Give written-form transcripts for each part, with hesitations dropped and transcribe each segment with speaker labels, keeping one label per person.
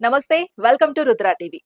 Speaker 1: నమస్తే, welcome to Rudra TV.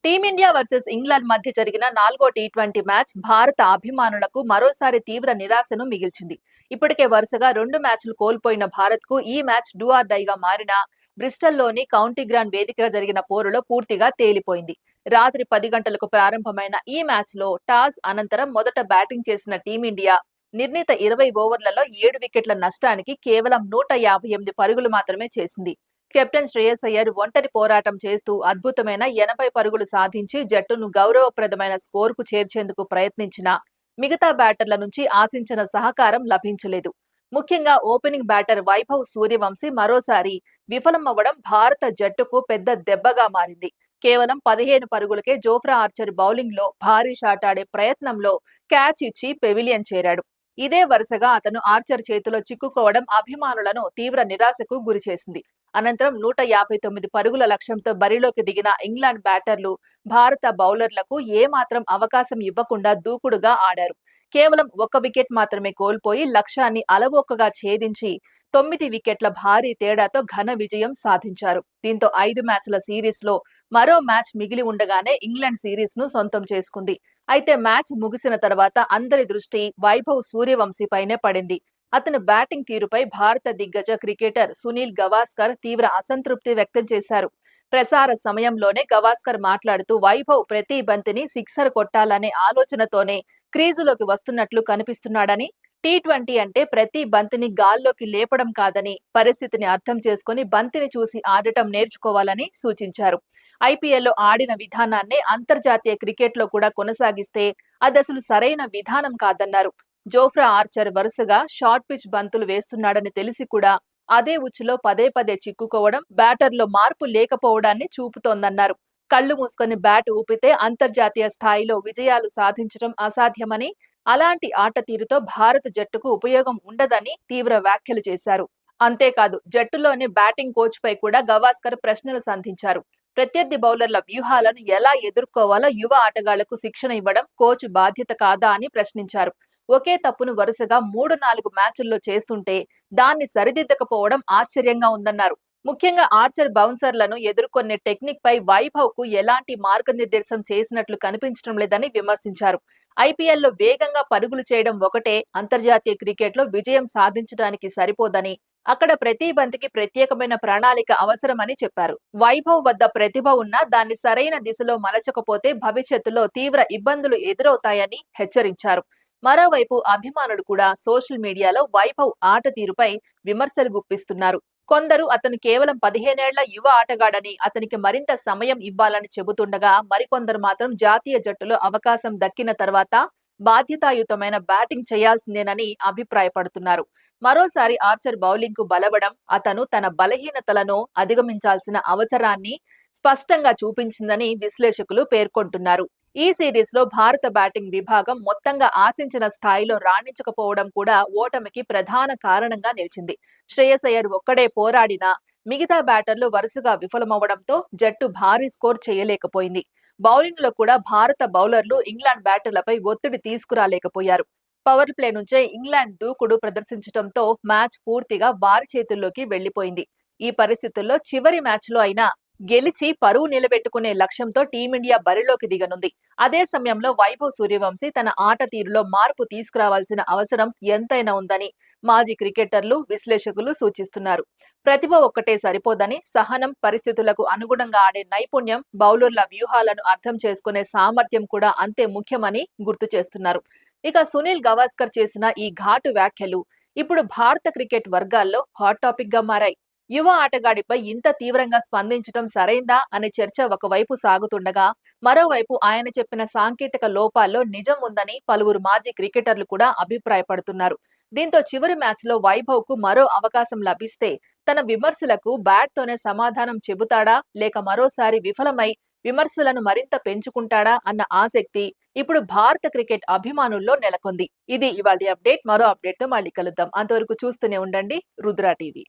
Speaker 1: Team India versus England మధ్య జరిగిన 4వ టీ20 మ్యాచ్ భారత అభిమానులకు మరోసారి తీవ్ర నిరాశను మిగిల్చింది. ఇప్పటికే వరుసగా 2 మ్యాచ్లు కోల్పోయిన భారత్ కు ఈ మ్యాచ్ డూ ఆర్ డై గా మారిన బ్రిస్టల్లోని కౌంటీ గ్రౌండ్ వేదికగా జరిగిన పోరులో పూర్తిగా తేలిపోయింది. రాత్రి 10 గంటలకు ప్రారంభమైన ఈ మ్యాచ్ లో టాస్ అనంతరం మొదట బ్యాటింగ్ చేసిన టీమిండియా నిర్ణీత 20 ఓవర్లలో 7 వికెట్ల నష్టానికి కేవలం 158 పరుగులు మాత్రమే చేసింది. కెప్టెన్ శ్రేయస్ అయ్యర్ ఒంటరి పోరాటం చేస్తూ అద్భుతమైన 80 పరుగులు సాధించి జట్టును గౌరవప్రదమైన స్కోరుకు చేర్చేందుకు ప్రయత్నించినా మిగతా బ్యాటర్ల నుంచి ఆశించిన సహకారం లభించలేదు. ముఖ్యంగా ఓపెనింగ్ బ్యాటర్ వైభవ్ సూర్యవంశీ మరోసారి విఫలమవ్వడం భారత జట్టుకు పెద్ద దెబ్బగా మారింది. కేవలం 15 పరుగులకే జోఫ్రా ఆర్చర్ బౌలింగ్ లో భారీ షాట్ ఆడే ప్రయత్నంలో క్యాచ్ ఇచ్చి పెవిలియన్ చేరాడు. ఇదే వరుసగా అతను ఆర్చర్ చేతిలో చిక్కుకోవడం అభిమానులను తీవ్ర నిరాశకు గురిచేసింది. అనంతరం 159 పరుగుల లక్ష్యంతో బరిలోకి దిగిన ఇంగ్లాండ్ బ్యాటర్లు భారత బౌలర్లకు ఏమాత్రం అవకాశం ఇవ్వకుండా దూకుడుగా ఆడారు. కేవలం 1 వికెట్ మాత్రమే కోల్పోయి లక్ష్యాన్ని అలవోకగా ఛేదించి 9 వికెట్ల భారీ తేడాతో ఘన విజయం సాధించారు. దీంతో 5 మ్యాచ్ల సిరీస్ లో మరో మ్యాచ్ మిగిలి ఉండగానే ఇంగ్లాండ్ సిరీస్ ను సొంతం చేసుకుంది. అయితే మ్యాచ్ ముగిసిన తర్వాత అందరి దృష్టి వైభవ్ సూర్యవంశీపైనే పడింది. అతని బ్యాటింగ్ తీరుపై భారత దిగ్గజ క్రికెటర్ సునీల్ గవాస్కర్ తీవ్ర అసంతృప్తి వ్యక్తం చేశారు. ప్రసార సమయంలోనే గవాస్కర్ మాట్లాడుతూ వైభవ్ ప్రతి బంతిని సిక్సర్ కొట్టాలనే ఆలోచనతోనే క్రీజులోకి వస్తున్నట్లు కనిపిస్తున్నాడని, టీ20 అంటే ప్రతి బంతిని గాల్లోకి లేపడం కాదని, పరిస్థితిని అర్థం చేసుకుని బంతిని చూసి ఆడటం నేర్చుకోవాలని సూచించారు. ఐపీఎల్లో ఆడిన విధానాన్నే అంతర్జాతీయ క్రికెట్లో కూడా కొనసాగిస్తే అదసలు సరైన విధానం కాదన్నారు. జోఫ్రా ఆర్చర్ వరుసగా షార్ట్ పిచ్ బంతులు వేస్తున్నాడని తెలిసి కూడా అదే ఉచ్చులో పదే పదే చిక్కుకోవడం బ్యాటర్లో మార్పు లేకపోవడాన్ని చూపుతోందన్నారు. కళ్లు మూసుకొని బ్యాట్ ఊపితే అంతర్జాతీయ స్థాయిలో విజయాలు సాధించడం అసాధ్యమని, అలాంటి ఆట తీరుతో భారత జట్టుకు ఉపయోగం ఉండదని తీవ్ర వ్యాఖ్యలు చేశారు. అంతేకాదు, జట్టులోని బ్యాటింగ్ కోచ్ పై కూడా గవాస్కర్ ప్రశ్నలు సంధించారు. ప్రత్యర్థి బౌలర్ల వ్యూహాలను ఎలా ఎదుర్కోవాలో యువ ఆటగాళ్లకు శిక్షణ ఇవ్వడం కోచ్ బాధ్యత కాదా అని ప్రశ్నించారు. ఒకే తప్పును వరుసగా 3-4 మ్యాచుల్లో చేస్తుంటే దాన్ని సరిదిద్దకపోవడం ఆశ్చర్యంగా ఉందన్నారు. ముఖ్యంగా ఆర్చర్ బౌన్సర్లను ఎదుర్కొనే టెక్నిక్ పై వైభవ్ కు ఎలాంటి మార్గనిర్దేశం చేసినట్లు కనిపించడం లేదని విమర్శించారు. ఐపీఎల్లో వేగంగా పరుగులు చేయడం ఒకటే అంతర్జాతీయ క్రికెట్లో విజయం సాధించడానికి సరిపోదని, అక్కడ ప్రతి బంతికి ప్రత్యేకమైన ప్రణాళిక అవసరమని చెప్పారు. వైభవ్ వద్ద ప్రతిభ ఉన్నా దాన్ని సరైన దిశలో మలచకపోతే భవిష్యత్తులో తీవ్ర ఇబ్బందులు ఎదురవుతాయని హెచ్చరించారు. మరోవైపు అభిమానులు కూడా సోషల్ మీడియాలో వైభవ్ ఆట తీరుపై విమర్శలు గుప్పిస్తున్నారు. కొందరు అతను కేవలం 15 ఏళ్ల యువ ఆటగాడని, అతనికి మరింత సమయం ఇవ్వాలని చెబుతుండగా, మరికొందరు మాత్రం జాతీయ జట్టులో అవకాశం దక్కిన తర్వాత బాధ్యతాయుతమైన బ్యాటింగ్ చేయాల్సిందేనని అభిప్రాయపడుతున్నారు. మరోసారి ఆర్చర్ బౌలింగ్ కు బలవడం అతను తన బలహీనతలను అధిగమించాల్సిన అవసరాన్ని స్పష్టంగా చూపించిందని విశ్లేషకులు పేర్కొంటున్నారు. ఈ సిరీస్ లో భారత బ్యాటింగ్ విభాగం మొత్తంగా ఆశించిన స్థాయిలో రాణించకపోవడం కూడా ఓటమికి ప్రధాన కారణంగా నిలిచింది. శ్రేయస్ అయ్యర్ ఒక్కడే పోరాడినా మిగతా బ్యాటర్లు వరుసగా విఫలమవడంతో జట్టు భారీ స్కోర్ చేయలేకపోయింది. బౌలింగ్ లో కూడా భారత బౌలర్లు ఇంగ్లాండ్ బ్యాటర్లపై ఒత్తిడి తీసుకురాలేకపోయారు. పవర్ ప్లే నుంచే ఇంగ్లాండ్ దూకుడు ప్రదర్శించడంతో మ్యాచ్ పూర్తిగా వారి చేతుల్లోకి వెళ్లిపోయింది. ఈ పరిస్థితుల్లో చివరి మ్యాచ్ లో అయినా గెలిచి పరువు నిలబెట్టుకునే లక్ష్యంతో టీమిండియా బరిలోకి దిగనుంది. అదే సమయంలో వైభవ్ సూర్యవంశీ తన ఆట తీరులో మార్పు తీసుకురావాల్సిన అవసరం ఎంతైనా ఉందని మాజీ క్రికెటర్లు, విశ్లేషకులు సూచిస్తున్నారు. ప్రతిభ ఒక్కటే సరిపోదని, సహనం, పరిస్థితులకు అనుగుణంగా ఆడే నైపుణ్యం, బౌలర్ల వ్యూహాలను అర్థం చేసుకునే సామర్థ్యం కూడా అంతే ముఖ్యమని గుర్తు చేస్తున్నారు. ఇక సునీల్ గవాస్కర్ చేసిన ఈ ఘాటు వ్యాఖ్యలు ఇప్పుడు భారత క్రికెట్ వర్గాల్లో హాట్ టాపిక్ గా మారాయి. యువ ఆటగాడిపై ఇంత తీవ్రంగా స్పందించడం సరైందా అనే చర్చ ఒకవైపు సాగుతుండగా, మరోవైపు ఆయన చెప్పిన సాంకేతిక లోపాల్లో నిజం ఉందని పలువురు మాజీ క్రికెటర్లు కూడా అభిప్రాయపడుతున్నారు. దీంతో చివరి మ్యాచ్ లో వైభవ్ కు మరో అవకాశం లభిస్తే తన విమర్శలకు బ్యాట్ తోనే సమాధానం చెబుతాడా, లేక మరోసారి విఫలమై విమర్శలను మరింత పెంచుకుంటాడా అన్న ఆసక్తి ఇప్పుడు భారత క్రికెట్ అభిమానుల్లో నెలకొంది. ఇది ఇవాళ అప్డేట్. మరో అప్డేట్ తో మళ్ళీ కలుద్దాం. అంతవరకు చూస్తూనే ఉండండి రుద్రా టీవీ.